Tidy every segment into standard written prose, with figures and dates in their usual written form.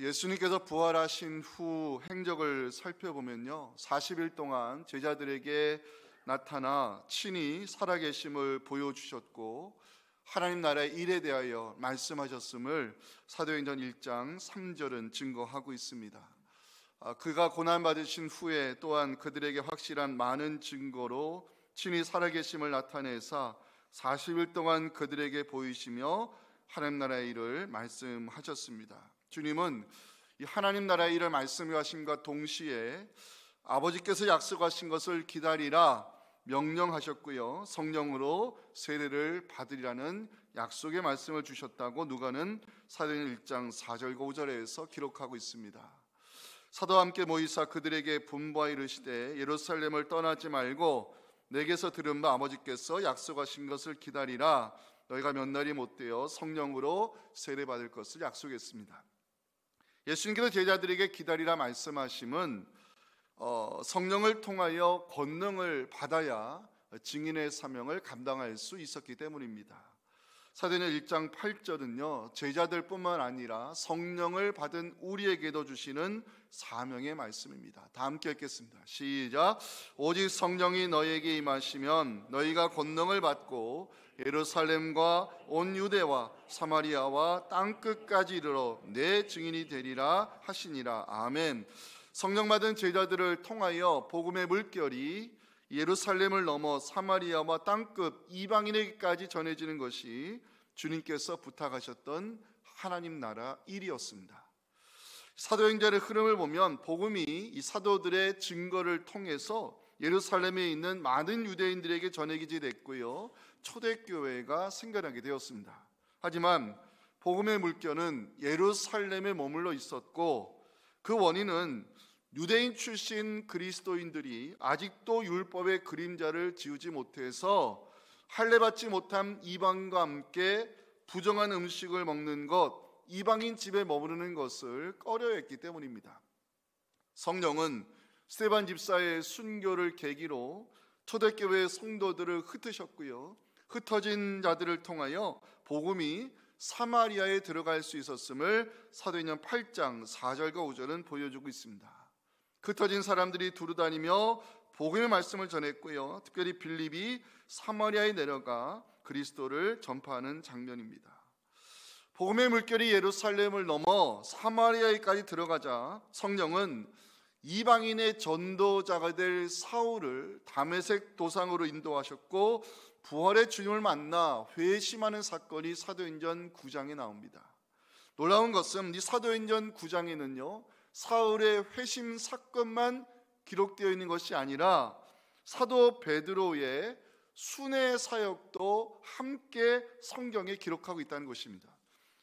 예수님께서 부활하신 후 행적을 살펴보면요, 40일 동안 제자들에게 나타나 친히 살아계심을 보여주셨고 하나님 나라의 일에 대하여 말씀하셨음을 사도행전 1장 3절은 증거하고 있습니다. 그가 고난받으신 후에 또한 그들에게 확실한 많은 증거로 친히 살아계심을 나타내사 40일 동안 그들에게 보이시며 하나님 나라의 일을 말씀하셨습니다. 주님은 이 하나님 나라의 일을 말씀하심과 동시에 아버지께서 약속하신 것을 기다리라 명령하셨고요, 성령으로 세례를 받으리라는 약속의 말씀을 주셨다고 누가는 사도행전 1장 4절과 5절에서 기록하고 있습니다. 사도와 함께 모이사 그들에게 분부하여 이르시되 예루살렘을 떠나지 말고 내게서 들은 바 아버지께서 약속하신 것을 기다리라. 너희가 몇 날이 못되어 성령으로 세례받을 것을 약속했습니다. 예수님께서 제자들에게 기다리라 말씀하심은 성령을 통하여 권능을 받아야 증인의 사명을 감당할 수 있었기 때문입니다. 사도행전 1장 8절은요, 제자들 뿐만 아니라 성령을 받은 우리에게도 주시는 사명의 말씀입니다. 다 함께 읽겠습니다. 시작. 오직 성령이 너희에게 임하시면 너희가 권능을 받고 예루살렘과 온 유대와 사마리아와 땅끝까지 이르러 내 증인이 되리라 하시니라. 아멘. 성령 받은 제자들을 통하여 복음의 물결이 예루살렘을 넘어 사마리아와 땅끝 이방인에게까지 전해지는 것이 주님께서 부탁하셨던 하나님 나라 일이었습니다. 사도행전의 흐름을 보면 복음이 이 사도들의 증거를 통해서 예루살렘에 있는 많은 유대인들에게 전해지게 됐고요, 초대교회가 생겨나게 되었습니다. 하지만 복음의 물결은 예루살렘에 머물러 있었고 그 원인은 유대인 출신 그리스도인들이 아직도 율법의 그림자를 지우지 못해서 할례받지 못한 이방인과 함께 부정한 음식을 먹는 것, 이방인 집에 머무르는 것을 꺼려했기 때문입니다. 성령은 스데반 집사의 순교를 계기로 초대교회의 성도들을 흩으셨고요, 흩어진 자들을 통하여 복음이 사마리아에 들어갈 수 있었음을 사도행전 8장 4절과 5절은 보여주고 있습니다. 흩어진 사람들이 두루다니며 복음의 말씀을 전했고요, 특별히 빌립이 사마리아에 내려가 그리스도를 전파하는 장면입니다. 복음의 물결이 예루살렘을 넘어 사마리아에까지 들어가자 성령은 이방인의 전도자가 될 사울을 다메섹 도상으로 인도하셨고 부활의 주님을 만나 회심하는 사건이 사도행전 9장에 나옵니다. 놀라운 것은 이 사도행전 9장에는요 사울의 회심 사건만 기록되어 있는 것이 아니라 사도 베드로의 순회 사역도 함께 성경에 기록하고 있다는 것입니다.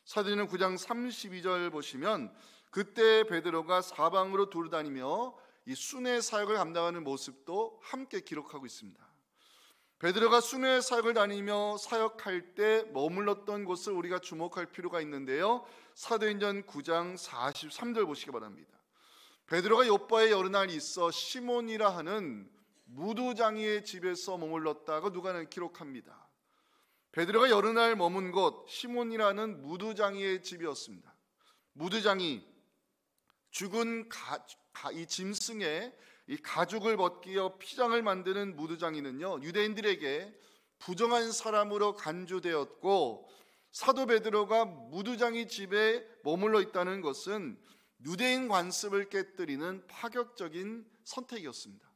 사도행전 9장 32절 보시면 그때 베드로가 사방으로 돌아다니며 이 순회 사역을 감당하는 모습도 함께 기록하고 있습니다. 베드로가 순회 사역을 다니며 사역할 때 머물렀던 곳을 우리가 주목할 필요가 있는데요, 사도행전 9장 43절 보시기 바랍니다. 베드로가 요빠에 여러 날 있어 시몬이라 하는 무두장이의 집에서 머물렀다고 누가는 기록합니다. 베드로가 여러 날 머문 곳 시몬이라는 무두장이의 집이었습니다. 무두장이 죽은 이 짐승의 이 가죽을 벗기어 피장을 만드는 무두장이는요 유대인들에게 부정한 사람으로 간주되었고, 사도 베드로가 무두장이 집에 머물러 있다는 것은 유대인 관습을 깨뜨리는 파격적인 선택이었습니다.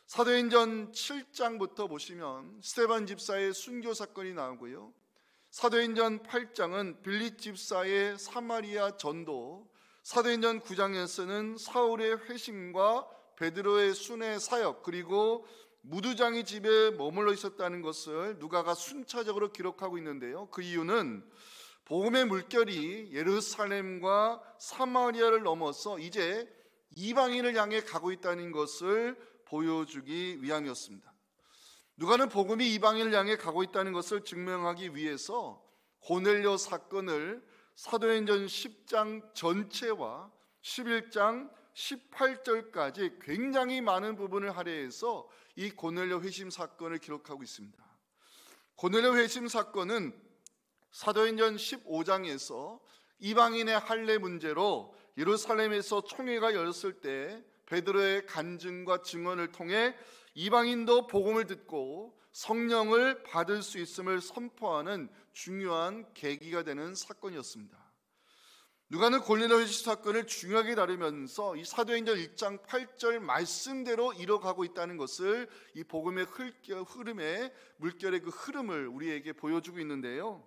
사도행전 7장부터 보시면 스데반 집사의 순교 사건이 나오고요, 사도행전 8장은 빌립 집사의 사마리아 전도, 사도행전 9장에서는 사울의 회심과 베드로의 순회 사역, 그리고 무두장이 집에 머물러 있었다는 것을 누가가 순차적으로 기록하고 있는데요, 그 이유는 복음의 물결이 예루살렘과 사마리아를 넘어서 이제 이방인을 향해 가고 있다는 것을 보여주기 위함이었습니다. 누가는 복음이 이방인을 향해 가고 있다는 것을 증명하기 위해서 고넬료 사건을 사도행전 10장 전체와 11장 18절까지 굉장히 많은 부분을 할애해서 이 고넬료 회심 사건을 기록하고 있습니다. 고넬료 회심 사건은 사도행전 15장에서 이방인의 할례 문제로 예루살렘에서 총회가 열렸을 때 베드로의 간증과 증언을 통해 이방인도 복음을 듣고 성령을 받을 수 있음을 선포하는 중요한 계기가 되는 사건이었습니다. 누가는 고넬료 회식 사건을 중요하게 다루면서 이 사도행전 1장 8절 말씀대로 이뤄가고 있다는 것을 이 복음의 흐름의 물결의 그 흐름을 우리에게 보여주고 있는데요.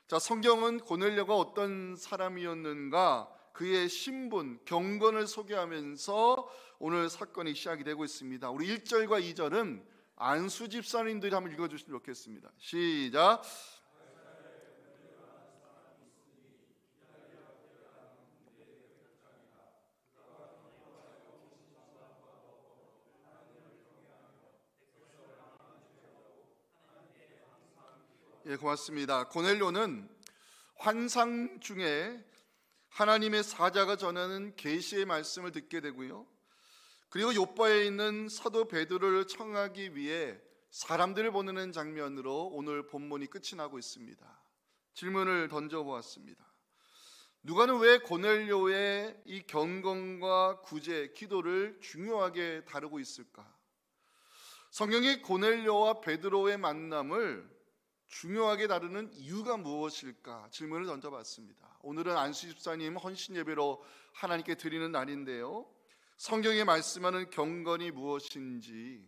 자, 성경은 고넬료가 어떤 사람이었는가, 그의 신분, 경건을 소개하면서 오늘 사건이 시작이 되고 있습니다. 우리 1절과 2절은 안수 집사님들이 한번 읽어주시면 좋겠습니다. 시작. 예, 고맙습니다. 고넬료는 환상 중에 하나님의 사자가 전하는 계시의 말씀을 듣게 되고요. 그리고 요바에 있는 사도 베드로를 청하기 위해 사람들을 보내는 장면으로 오늘 본문이 끝이 나고 있습니다. 질문을 던져보았습니다. 누가는 왜 고넬료의 이 경건과 구제, 기도를 중요하게 다루고 있을까? 성경이 고넬료와 베드로의 만남을 중요하게 다루는 이유가 무엇일까? 질문을 던져봤습니다. 오늘은 안수 집사님 헌신 예배로 하나님께 드리는 날인데요, 성경에 말씀하는 경건이 무엇인지,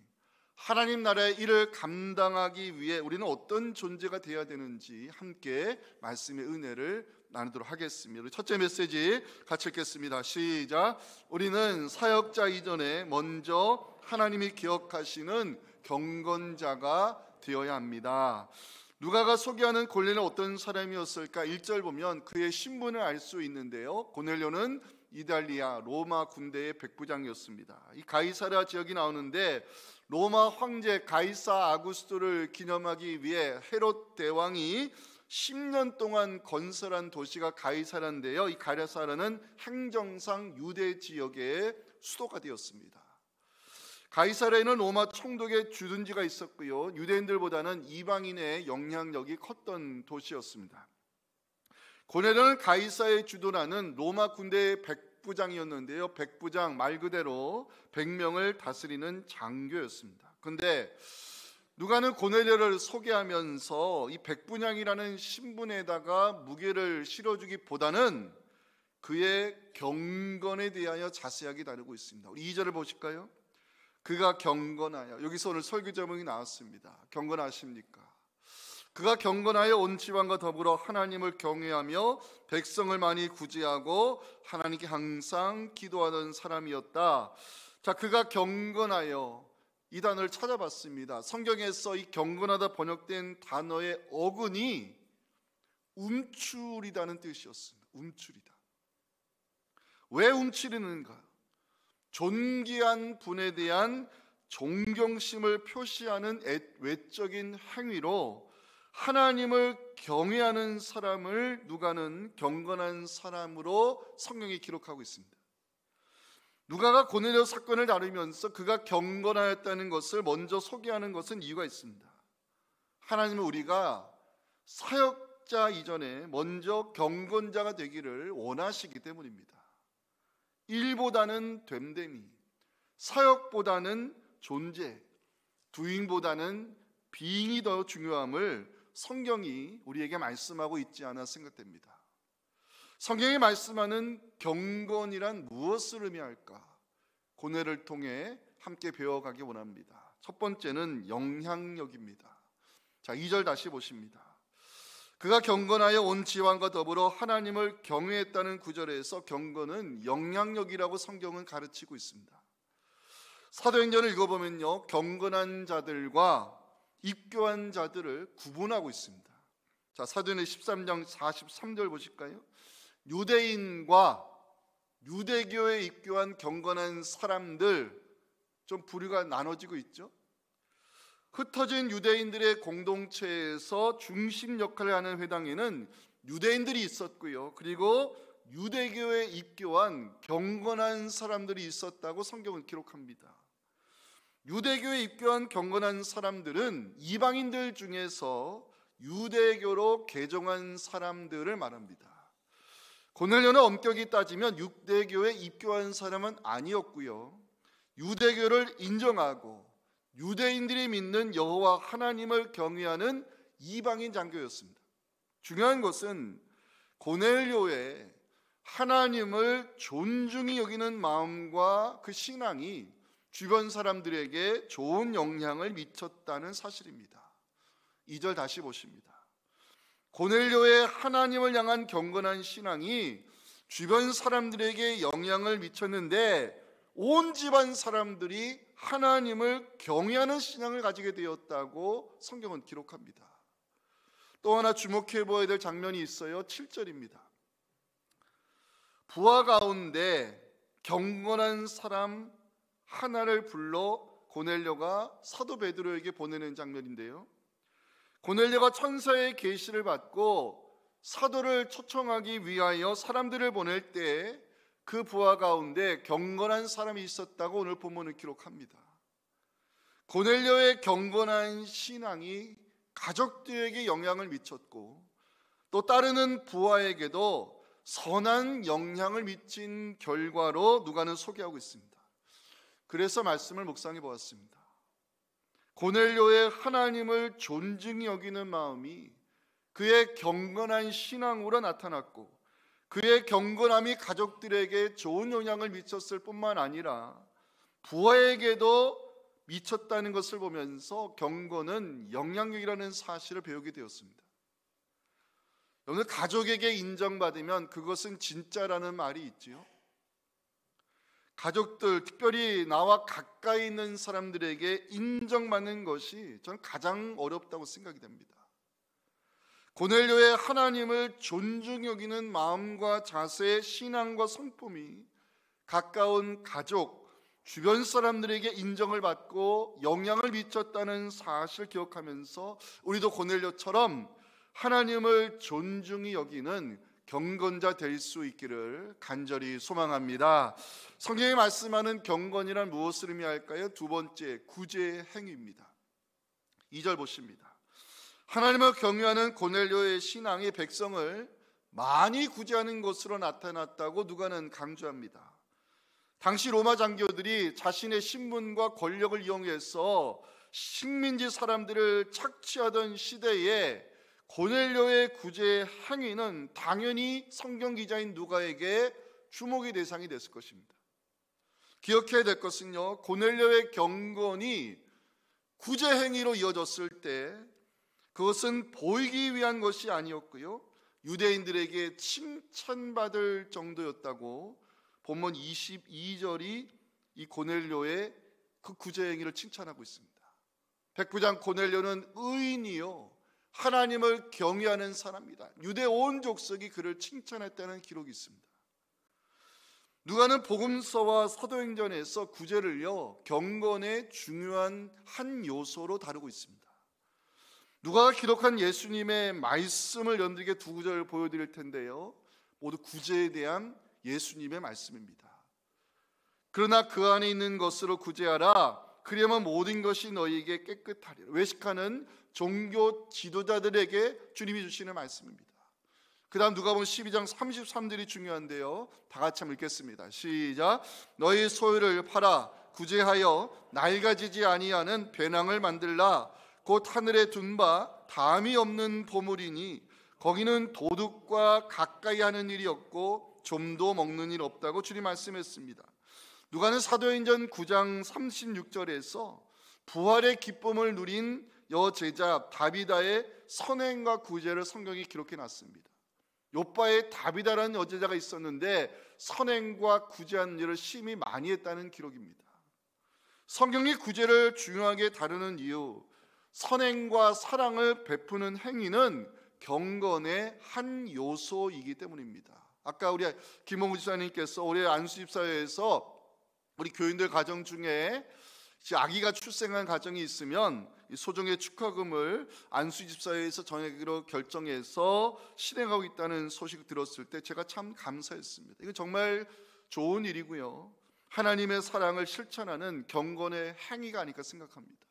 하나님 나라의 일을 감당하기 위해 우리는 어떤 존재가 되어야 되는지 함께 말씀의 은혜를 나누도록 하겠습니다. 첫째 메시지 같이 읽겠습니다. 시작. 우리는 사역자 이전에 먼저 하나님이 기억하시는 경건자가 되어야 합니다. 누가가 소개하는 고넬료는 어떤 사람이었을까? 1절 보면 그의 신분을 알 수 있는데요, 고넬료는 이달리아 로마 군대의 백부장이었습니다. 이 가이사랴 지역이 나오는데 로마 황제 가이사 아구스토를 기념하기 위해 헤롯 대왕이 10년 동안 건설한 도시가 가이사랴인데요, 이 가이사랴는 행정상 유대 지역의 수도가 되었습니다. 가이사랴에는 로마 총독의 주둔지가 있었고요, 유대인들보다는 이방인의 영향력이 컸던 도시였습니다. 고넬료는 가이사의 주도라는 로마 군대의 백부장이었는데요, 백부장 말 그대로 100명을 다스리는 장교였습니다. 그런데 누가는 고넬료를 소개하면서 이 백부장이라는 신분에다가 무게를 실어주기보다는 그의 경건에 대하여 자세하게 다루고 있습니다. 우리 2절을 보실까요? 그가 경건하여, 여기서 오늘 설교 제목이 나왔습니다. 경건하십니까? 그가 경건하여 온 지방과 더불어 하나님을 경외하며 백성을 많이 구제하고 하나님께 항상 기도하는 사람이었다. 자, 그가 경건하여, 이 단어를 찾아봤습니다. 성경에서 이 경건하다 번역된 단어의 어근이 움츠리다는 뜻이었습니다. 움츠리다. 왜 움츠리는가? 존귀한 분에 대한 존경심을 표시하는 외적인 행위로 하나님을 경외하는 사람을 누가는 경건한 사람으로 성경이 기록하고 있습니다. 누가가 고넬료 사건을 다루면서 그가 경건하였다는 것을 먼저 소개하는 것은 이유가 있습니다. 하나님은 우리가 사역자 이전에 먼저 경건자가 되기를 원하시기 때문입니다. 일보다는 됨됨이, 사역보다는 존재, 두잉보다는 비잉이 더 중요함을 성경이 우리에게 말씀하고 있지 않아 생각됩니다. 성경이 말씀하는 경건이란 무엇을 의미할까? 고넬을 통해 함께 배워가기 원합니다. 첫 번째는 영향력입니다. 자, 2절 다시 보십니다. 그가 경건하여 온 지방과 더불어 하나님을 경외했다는 구절에서 경건은 영향력이라고 성경은 가르치고 있습니다. 사도행전을 읽어보면요, 경건한 자들과 입교한 자들을 구분하고 있습니다. 자, 사도행전 13장 43절 보실까요? 유대인과 유대교에 입교한 경건한 사람들, 좀 부류가 나눠지고 있죠. 흩어진 유대인들의 공동체에서 중심 역할을 하는 회당에는 유대인들이 있었고요, 그리고 유대교에 입교한 경건한 사람들이 있었다고 성경은 기록합니다. 유대교에 입교한 경건한 사람들은 이방인들 중에서 유대교로 개종한 사람들을 말합니다. 고넬료는 엄격히 따지면 유대교에 입교한 사람은 아니었고요, 유대교를 인정하고 유대인들이 믿는 여호와 하나님을 경외하는 이방인 장교였습니다. 중요한 것은 고넬료의 하나님을 존중히 여기는 마음과 그 신앙이 주변 사람들에게 좋은 영향을 미쳤다는 사실입니다. 2절 다시 보십니다. 고넬료의 하나님을 향한 경건한 신앙이 주변 사람들에게 영향을 미쳤는데 온 집안 사람들이 하나님을 경외하는 신앙을 가지게 되었다고 성경은 기록합니다. 또 하나 주목해 보아야 될 장면이 있어요. 7절입니다. 부하 가운데 경건한 사람 하나를 불러 고넬료가 사도 베드로에게 보내는 장면인데요, 고넬료가 천사의 계시를 받고 사도를 초청하기 위하여 사람들을 보낼 때 그 부하 가운데 경건한 사람이 있었다고 오늘 본문을 기록합니다. 고넬료의 경건한 신앙이 가족들에게 영향을 미쳤고 또 따르는 부하에게도 선한 영향을 미친 결과로 누가는 소개하고 있습니다. 그래서 말씀을 묵상해 보았습니다. 고넬료의 하나님을 존중히 여기는 마음이 그의 경건한 신앙으로 나타났고 그의 경건함이 가족들에게 좋은 영향을 미쳤을 뿐만 아니라 부하에게도 미쳤다는 것을 보면서 경건은 영향력이라는 사실을 배우게 되었습니다. 오늘 가족에게 인정받으면 그것은 진짜라는 말이 있지요. 가족들, 특별히 나와 가까이 있는 사람들에게 인정받는 것이 저는 가장 어렵다고 생각이 됩니다. 고넬료의 하나님을 존중히 여기는 마음과 자세, 신앙과 성품이 가까운 가족, 주변 사람들에게 인정을 받고 영향을 미쳤다는 사실을 기억하면서 우리도 고넬료처럼 하나님을 존중히 여기는 경건자 될 수 있기를 간절히 소망합니다. 성경이 말씀하는 경건이란 무엇을 의미할까요? 두 번째, 구제의 행위입니다. 2절 보십니다. 하나님을 경외하는 고넬료의 신앙이 백성을 많이 구제하는 것으로 나타났다고 누가는 강조합니다. 당시 로마 장교들이 자신의 신분과 권력을 이용해서 식민지 사람들을 착취하던 시대에 고넬료의 구제 행위는 당연히 성경 기자인 누가에게 주목의 대상이 됐을 것입니다. 기억해야 될 것은요, 고넬료의 경건이 구제 행위로 이어졌을 때 그것은 보이기 위한 것이 아니었고요, 유대인들에게 칭찬받을 정도였다고 본문 22절이 이 고넬료의 그 구제 행위를 칭찬하고 있습니다. 백부장 고넬료는 의인이요 하나님을 경외하는 사람이다. 유대 온 족속이 그를 칭찬했다는 기록이 있습니다. 누가는 복음서와 사도행전에서 구제를요 경건의 중요한 한 요소로 다루고 있습니다. 누가가 기록한 예수님의 말씀을 연들게 두 구절을 보여드릴 텐데요, 모두 구제에 대한 예수님의 말씀입니다. 그러나 그 안에 있는 것으로 구제하라. 그리하면 모든 것이 너희에게 깨끗하리라. 외식하는 종교 지도자들에게 주님이 주시는 말씀입니다. 그 다음 누가복음 12장 33절이 중요한데요, 다 같이 한번 읽겠습니다. 시작. 너희 소유를 팔아 구제하여 낡아지지 아니하는 배낭을 만들라. 곧 하늘에 둔 바 담이 없는 보물이니 거기는 도둑과 가까이 하는 일이 없고 좀도 먹는 일 없다고 주님 말씀했습니다. 누가는 사도행전 9장 36절에서 부활의 기쁨을 누린 여제자 다비다의 선행과 구제를 성경이 기록해 놨습니다. 요바에 다비다라는 여제자가 있었는데 선행과 구제한 일을 심히 많이 했다는 기록입니다. 성경이 구제를 중요하게 다루는 이유, 선행과 사랑을 베푸는 행위는 경건의 한 요소이기 때문입니다. 아까 우리 김홍우 집사님께서 올해 안수집사회에서 우리 교인들 가정 중에 아기가 출생한 가정이 있으면 소정의 축하금을 안수집사회에서 전액으로 결정해서 실행하고 있다는 소식을 들었을 때 제가 참 감사했습니다. 이거 정말 좋은 일이고요, 하나님의 사랑을 실천하는 경건의 행위가 아닐까 생각합니다.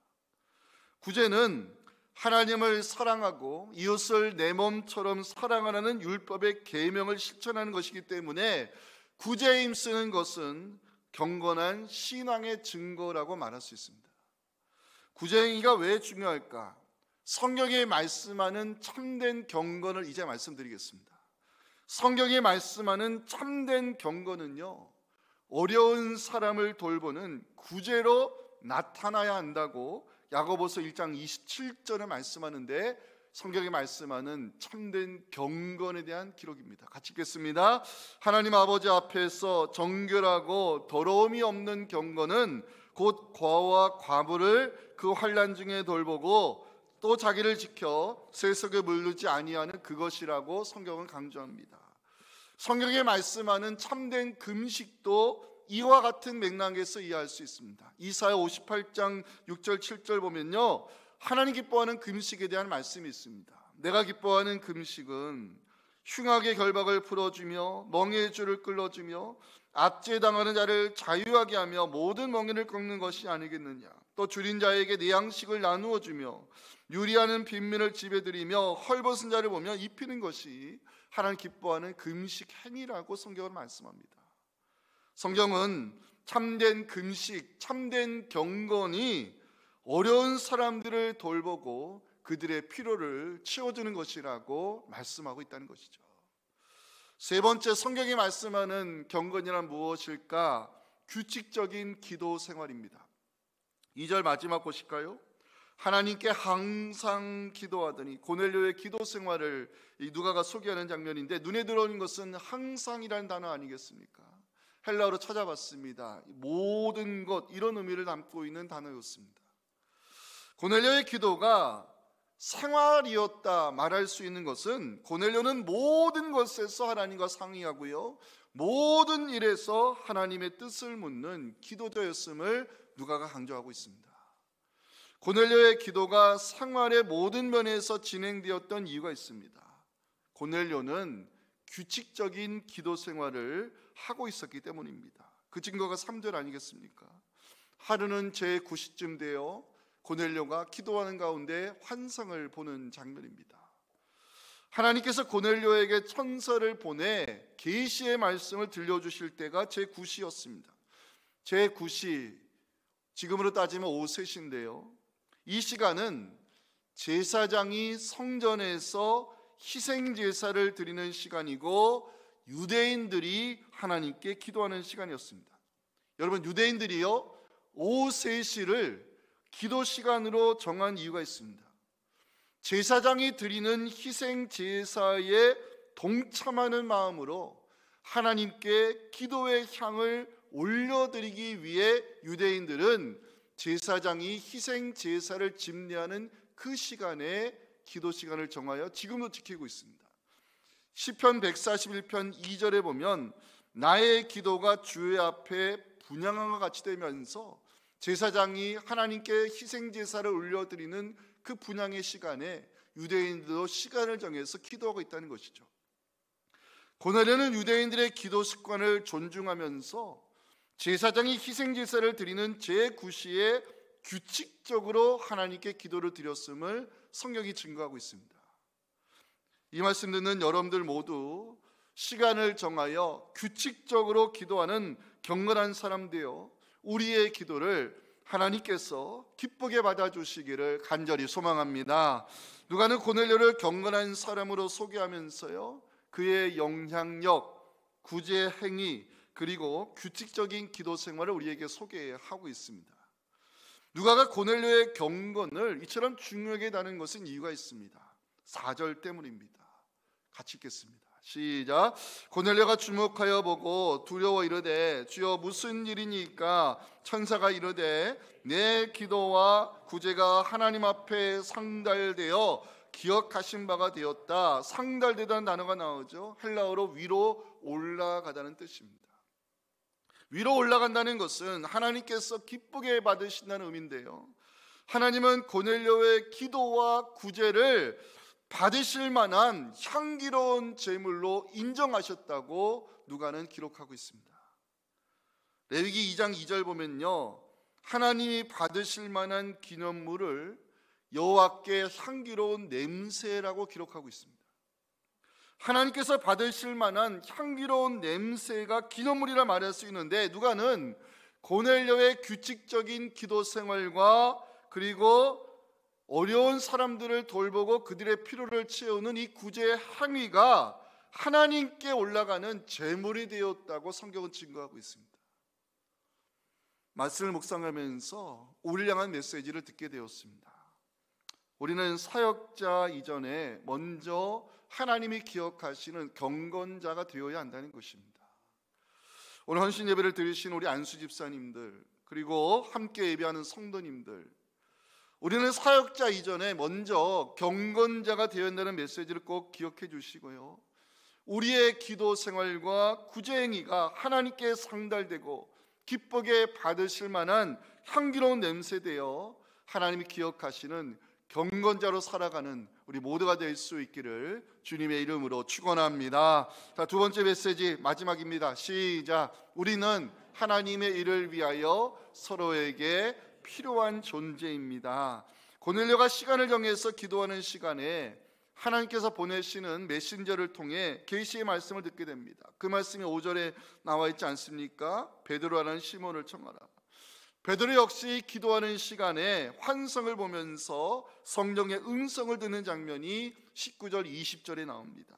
구제는 하나님을 사랑하고 이웃을 내 몸처럼 사랑하라는 율법의 계명을 실천하는 것이기 때문에 구제에 힘쓰는 것은 경건한 신앙의 증거라고 말할 수 있습니다. 구제행위가 왜 중요할까? 성경에 말씀하는 참된 경건을 이제 말씀드리겠습니다. 성경에 말씀하는 참된 경건은요, 어려운 사람을 돌보는 구제로 나타나야 한다고 야고보서 1장 27절에 말씀하는데, 성경에 말씀하는 참된 경건에 대한 기록입니다. 같이 읽겠습니다. 하나님 아버지 앞에서 정결하고 더러움이 없는 경건은 곧 과와 과부를 그 환난 중에 돌보고 또 자기를 지켜 세속에 물르지 아니하는 그것이라고 성경은 강조합니다. 성경에 말씀하는 참된 금식도 이와 같은 맥락에서 이해할 수 있습니다. 이사야 58장 6절 7절 보면요, 하나님 기뻐하는 금식에 대한 말씀이 있습니다. 내가 기뻐하는 금식은 흉악의 결박을 풀어주며 멍에의 줄을 끌어주며 압제당하는 자를 자유하게 하며 모든 멍에를 꺾는 것이 아니겠느냐. 또 줄인 자에게 내 양식을 나누어 주며 유리하는 빈민을 집에 들이며 헐벗은 자를 보며 입히는 것이 하나님 기뻐하는 금식 행위라고 성경은 말씀합니다. 성경은 참된 금식, 참된 경건이 어려운 사람들을 돌보고 그들의 필요를 채워주는 것이라고 말씀하고 있다는 것이죠. 세 번째, 성경이 말씀하는 경건이란 무엇일까? 규칙적인 기도 생활입니다. 2절 마지막 보실까요? 하나님께 항상 기도하더니, 고넬료의 기도 생활을 누가가 소개하는 장면인데, 눈에 들어오는 것은 항상이라는 단어 아니겠습니까? 헬라어로 찾아봤습니다. 모든 것, 이런 의미를 담고 있는 단어였습니다. 고넬료의 기도가 생활이었다 말할 수 있는 것은, 고넬료는 모든 것에서 하나님과 상의하고요, 모든 일에서 하나님의 뜻을 묻는 기도자였음을 누가가 강조하고 있습니다. 고넬료의 기도가 생활의 모든 면에서 진행되었던 이유가 있습니다. 고넬료는 규칙적인 기도 생활을 하고 있었기 때문입니다. 그 증거가 3절 아니겠습니까? 하루는 제9시쯤 되어 고넬료가 기도하는 가운데 환상을 보는 장면입니다. 하나님께서 고넬료에게 천사를 보내 계시의 말씀을 들려주실 때가 제9시였습니다. 제9시, 지금으로 따지면 오후 3시인데요, 이 시간은 제사장이 성전에서 희생제사를 드리는 시간이고 유대인들이 하나님께 기도하는 시간이었습니다. 여러분, 유대인들이요, 오후 3시를 기도 시간으로 정한 이유가 있습니다. 제사장이 드리는 희생제사에 동참하는 마음으로 하나님께 기도의 향을 올려드리기 위해 유대인들은 제사장이 희생제사를 집례하는 그 시간에 기도 시간을 정하여 지금도 지키고 있습니다. 시편 141편 2절에 보면 나의 기도가 주의 앞에 분향함과 같이 되면서 제사장이 하나님께 희생제사를 올려드리는 그 분향의 시간에 유대인들도 시간을 정해서 기도하고 있다는 것이죠. 고넬료는 유대인들의 기도 습관을 존중하면서 제사장이 희생제사를 드리는 제9시에 규칙적으로 하나님께 기도를 드렸음을 성경이 증거하고 있습니다. 이 말씀 듣는 여러분들 모두 시간을 정하여 규칙적으로 기도하는 경건한 사람 되어 우리의 기도를 하나님께서 기쁘게 받아주시기를 간절히 소망합니다. 누가는 고넬료를 경건한 사람으로 소개하면서요, 그의 영향력, 구제 행위, 그리고 규칙적인 기도 생활을 우리에게 소개하고 있습니다. 누가가 고넬료의 경건을 이처럼 중요하게 다는 것은 이유가 있습니다. 4절 때문입니다. 같이 읽겠습니다. 시작. 고넬료가 주목하여 보고 두려워 이르되 주여 무슨 일이니까? 천사가 이르되 내 기도와 구제가 하나님 앞에 상달되어 기억하신 바가 되었다. 상달되다는 단어가 나오죠. 헬라어로 위로 올라가다는 뜻입니다. 위로 올라간다는 것은 하나님께서 기쁘게 받으신다는 의미인데요, 하나님은 고넬료의 기도와 구제를 받으실 만한 향기로운 제물로 인정하셨다고 누가는 기록하고 있습니다. 레위기 2장 2절 보면요, 하나님이 받으실 만한 기념물을 여호와께 향기로운 냄새라고 기록하고 있습니다. 하나님께서 받으실 만한 향기로운 냄새가 기념물이라 말할 수 있는데, 누가는 고넬료의 규칙적인 기도 생활과 그리고 어려운 사람들을 돌보고 그들의 필요를 채우는 이 구제의 행위가 하나님께 올라가는 제물이 되었다고 성경은 증거하고 있습니다. 말씀을 묵상하면서 우리를 향한 메시지를 듣게 되었습니다. 우리는 사역자 이전에 먼저 하나님이 기억하시는 경건자가 되어야 한다는 것입니다. 오늘 헌신 예배를 드리신 우리 안수 집사님들, 그리고 함께 예배하는 성도님들, 우리는 사역자 이전에 먼저 경건자가 되어야 한다는 메시지를 꼭 기억해 주시고요, 우리의 기도 생활과 구제 행위가 하나님께 상달되고 기쁘게 받으실 만한 향기로운 냄새되어 하나님이 기억하시는 경건자로 살아가는 우리 모두가 될 수 있기를 주님의 이름으로 축원합니다. 자, 두 번째 메시지 마지막입니다. 시작. 우리는 하나님의 일을 위하여 서로에게 필요한 존재입니다. 고넬료가 시간을 정해서 기도하는 시간에 하나님께서 보내시는 메신저를 통해 계시의 말씀을 듣게 됩니다. 그 말씀이 5절에 나와 있지 않습니까? 베드로라는 시몬을 청하라. 베드로 역시 기도하는 시간에 환성을 보면서 성령의 음성을 듣는 장면이 19절 20절에 나옵니다.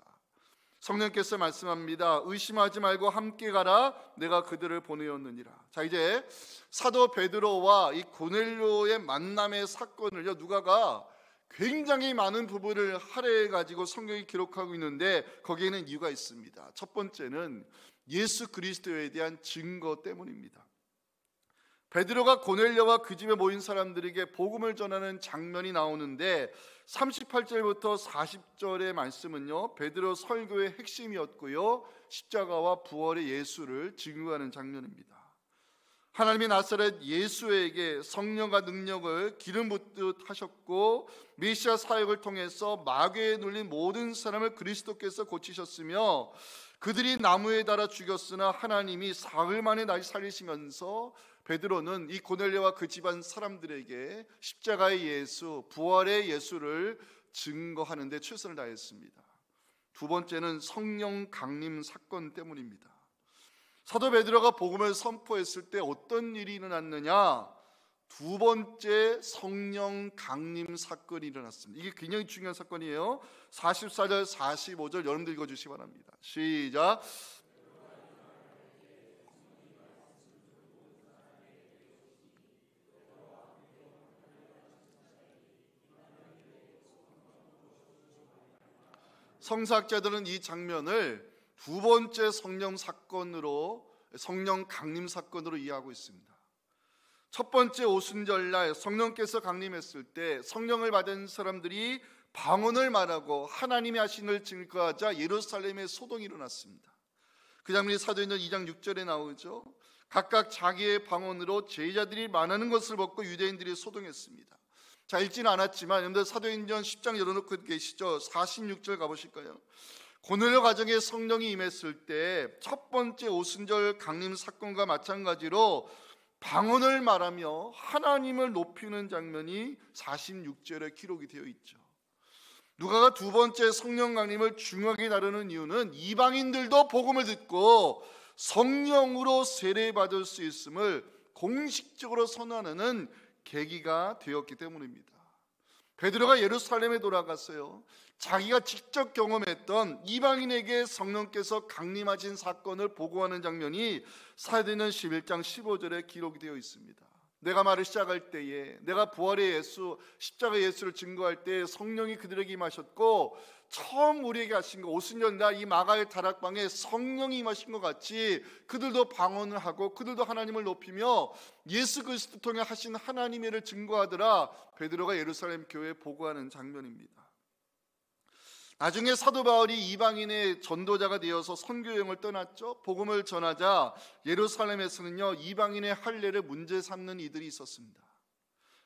성령께서 말씀합니다. 의심하지 말고 함께 가라. 내가 그들을 보내었느니라. 자, 이제 사도 베드로와 이 고넬료의 만남의 사건을요, 누가가 굉장히 많은 부분을 할애해 가지고 성경이 기록하고 있는데, 거기에는 이유가 있습니다. 첫 번째는 예수 그리스도에 대한 증거 때문입니다. 베드로가 고넬료와 그 집에 모인 사람들에게 복음을 전하는 장면이 나오는데, 38절부터 40절의 말씀은요, 베드로 설교의 핵심이었고요, 십자가와 부활의 예수를 증거하는 장면입니다. 하나님이 나사렛 예수에게 성령과 능력을 기름 붓듯 하셨고, 메시아 사역을 통해서 마귀에 눌린 모든 사람을 그리스도께서 고치셨으며, 그들이 나무에 달아 죽였으나 하나님이 사흘 만에 다시 살리시면서 베드로는 이 고넬료와 그 집안 사람들에게 십자가의 예수, 부활의 예수를 증거하는 데 최선을 다했습니다. 두 번째는 성령 강림 사건 때문입니다. 사도 베드로가 복음을 선포했을 때 어떤 일이 일어났느냐? 두 번째 성령 강림 사건이 일어났습니다. 이게 굉장히 중요한 사건이에요. 44절 45절 여러분들 읽어주시기 바랍니다. 시작. 성사학자들은 이 장면을 두 번째 성령 강림 사건으로 이해하고 있습니다. 첫 번째 오순절날 성령께서 강림했을 때 성령을 받은 사람들이 방언을 말하고 하나님이 하신 일을 증거하자 예루살렘에 소동이 일어났습니다. 그 장면이 사도행전 2장 6절에 나오죠. 각각 자기의 방언으로 제자들이 많은 것을 벗고 유대인들이 소동했습니다. 자, 읽지는 않았지만 여러분들 사도행전 10장 열어놓고 계시죠? 46절 가보실까요? 고넬료 가정에 성령이 임했을 때 첫 번째 오순절 강림 사건과 마찬가지로 방언을 말하며 하나님을 높이는 장면이 46절에 기록이 되어 있죠. 누가가 두 번째 성령 강림을 중요하게 다루는 이유는 이방인들도 복음을 듣고 성령으로 세례받을 수 있음을 공식적으로 선언하는 계기가 되었기 때문입니다. 베드로가 예루살렘에 돌아갔어요. 자기가 직접 경험했던 이방인에게 성령께서 강림하신 사건을 보고하는 장면이 사도행전 11장 15절에 기록이 되어 있습니다. 내가 말을 시작할 때에, 내가 부활의 예수, 십자가의 예수를 증거할 때 성령이 그들에게 임하셨고, 처음 우리에게 하신 거 오순절날 이 마가의 다락방에 성령이 임하신 것 같이 그들도 방언을 하고 그들도 하나님을 높이며 예수 그리스도 통해 하신 하나님의 일을 증거하더라. 베드로가 예루살렘 교회에 보고하는 장면입니다. 나중에 사도 바울이 이방인의 전도자가 되어서 선교 여행을 떠났죠. 복음을 전하자 예루살렘에서는요, 이방인의 할례를 문제 삼는 이들이 있었습니다.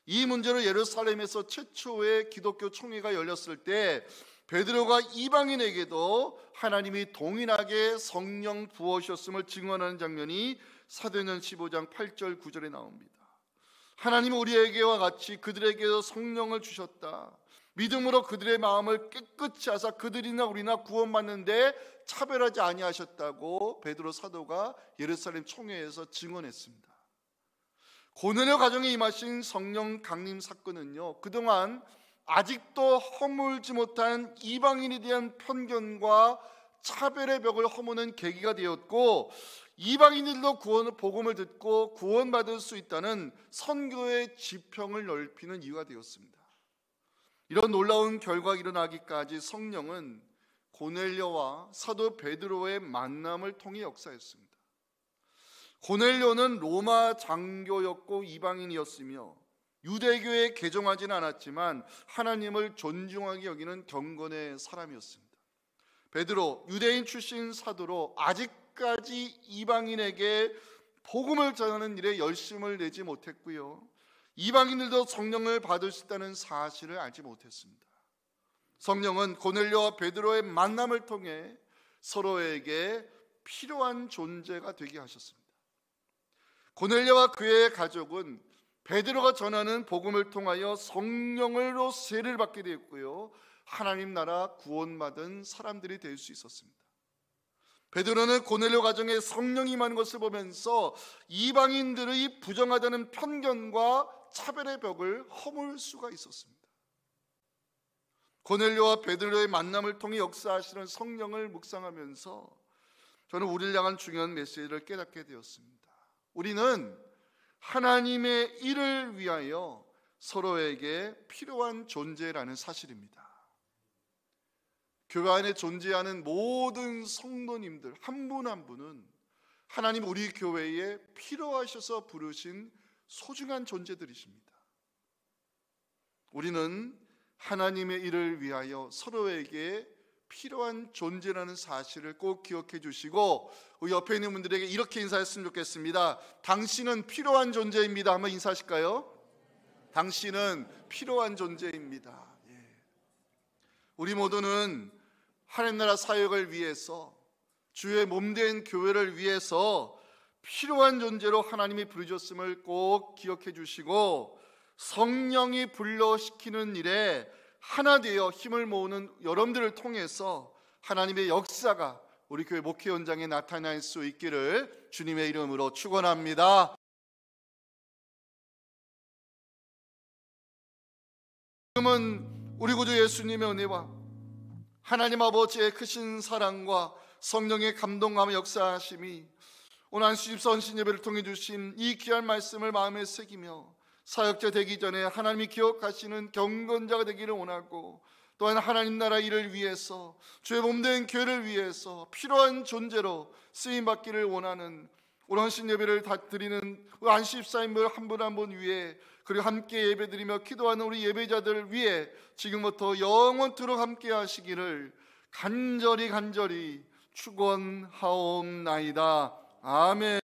이 문제로 예루살렘에서 최초의 기독교 총회가 열렸을 때 베드로가 이방인에게도 하나님이 동일하게 성령 부어주셨음을 증언하는 장면이 사도행전 15장 8절 9절에 나옵니다. 하나님은 우리에게와 같이 그들에게도 성령을 주셨다. 믿음으로 그들의 마음을 깨끗이 하사 그들이나 우리나 구원받는데 차별하지 아니하셨다고 베드로 사도가 예루살렘 총회에서 증언했습니다. 고넬료 가정에 임하신 성령 강림 사건은요, 그동안 아직도 허물지 못한 이방인에 대한 편견과 차별의 벽을 허무는 계기가 되었고, 이방인들도 복음을 듣고 구원받을 수 있다는 선교의 지평을 넓히는 이유가 되었습니다. 이런 놀라운 결과가 일어나기까지 성령은 고넬료와 사도 베드로의 만남을 통해 역사했습니다. 고넬료는 로마 장교였고 이방인이었으며 유대교에 개종하지는 않았지만 하나님을 존중하게 여기는 경건의 사람이었습니다. 베드로, 유대인 출신 사도로 아직까지 이방인에게 복음을 전하는 일에 열심을 내지 못했고요, 이방인들도 성령을 받을 수 있다는 사실을 알지 못했습니다. 성령은 고넬료와 베드로의 만남을 통해 서로에게 필요한 존재가 되게 하셨습니다. 고넬료와 그의 가족은 베드로가 전하는 복음을 통하여 성령으로 세례를 받게 되었고요, 하나님 나라 구원받은 사람들이 될 수 있었습니다. 베드로는 고넬료 가정에 성령이 임하는 것을 보면서 이방인들의 부정하다는 편견과 차별의 벽을 허물 수가 있었습니다. 고넬료와 베드로의 만남을 통해 역사하시는 성령을 묵상하면서 저는 우리를 향한 중요한 메시지를 깨닫게 되었습니다. 우리는 하나님의 일을 위하여 서로에게 필요한 존재라는 사실입니다. 교회 안에 존재하는 모든 성도님들 한 분 한 분은 하나님 우리 교회에 필요하셔서 부르신 소중한 존재들이십니다. 우리는 하나님의 일을 위하여 서로에게 필요한 존재라는 사실을 꼭 기억해 주시고, 우리 옆에 있는 분들에게 이렇게 인사했으면 좋겠습니다. 당신은 필요한 존재입니다. 한번 인사하실까요? 당신은 필요한 존재입니다. 우리 모두는 하나님 나라 사역을 위해서, 주의 몸된 교회를 위해서 필요한 존재로 하나님이 부르셨음을 꼭 기억해 주시고, 성령이 불러시키는 일에 하나 되어 힘을 모으는 여러분들을 통해서 하나님의 역사가 우리 교회 목회 현장에 나타날 수 있기를 주님의 이름으로 축원합니다. 지금은 우리 구주 예수님의 은혜와 하나님 아버지의 크신 사랑과 성령의 감동함의 역사하심이 오늘 안수집사 헌신 예배를 통해 주신 이 귀한 말씀을 마음에 새기며 사역자 되기 전에 하나님이 기억하시는 경건자가 되기를 원하고, 또한 하나님 나라 일을 위해서 주의 몸된 교회를 위해서 필요한 존재로 쓰임받기를 원하는 오늘 헌신 예배를 드리는 안수집사님들 한 분 한 분 위에, 그리고 함께 예배드리며 기도하는 우리 예배자들 위에 지금부터 영원토록 함께 하시기를 간절히 축원하옵나이다. 아멘.